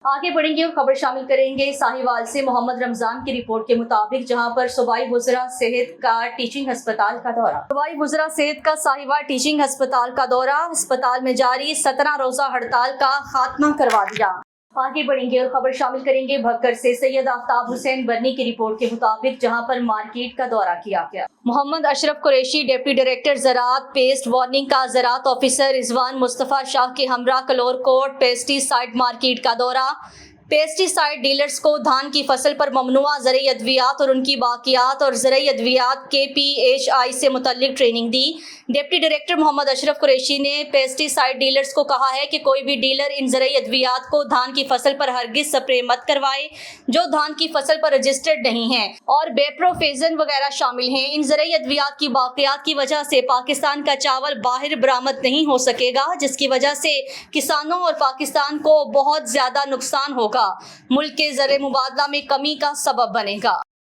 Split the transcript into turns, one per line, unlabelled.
आगे बढ़ेंगे और खबर शामिल करेंगे साहिवाल से मोहम्मद रमजान की रिपोर्ट के मुताबिक, जहां पर सूबाई वज़रा सेहत का टीचिंग अस्पताल का दौरा। सूबाई वज़रा सेहत का साहिवाल टीचिंग अस्पताल का दौरा। अस्पताल में जारी 17 रोजा हड़ताल का खात्मा करवा दिया। आगे बढ़ेंगे और खबर शामिल करेंगे भक्कर से सैयद आफ्ताब हुसैन बर्नी की रिपोर्ट के मुताबिक, जहां पर मार्केट का दौरा किया गया। मोहम्मद अशरफ कुरैशी डिप्टी डायरेक्टर ज़राअत पेस्ट वार्निंग का ज़राअत ऑफिसर रिजवान मुस्तफ़ा शाह के हमरा कलोर कोट पेस्टिसाइड मार्केट का दौरा। पेस्टिसाइड डीलर्स को धान की फसल पर ममनुआ ज़रई अद्वियात और उनकी बाकियात और ज़रई अद्वियात के PHI से मुतल्लिक ट्रेनिंग दी। डिप्टी डायरेक्टर मोहम्मद अशरफ कुरैशी ने पेस्टिसाइड डीलर्स को कहा है कि कोई भी डीलर इन ज़रई अद्वियात को धान की फसल पर हरगिज स्प्रे मत करवाए जो धान की फसल पर रजिस्टर्ड नहीं है और बेप्रोफेजन वगैरह शामिल हैं। इन ज़रई अद्वियात की बाकियात की वजह से पाकिस्तान का चावल बाहर बरामद नहीं हो सकेगा, जिसकी वजह से किसानों और पाकिस्तान को बहुत ज़्यादा नुकसान होगा, मुल्क के ज़र मुबादला में कमी का सबब बनेगा।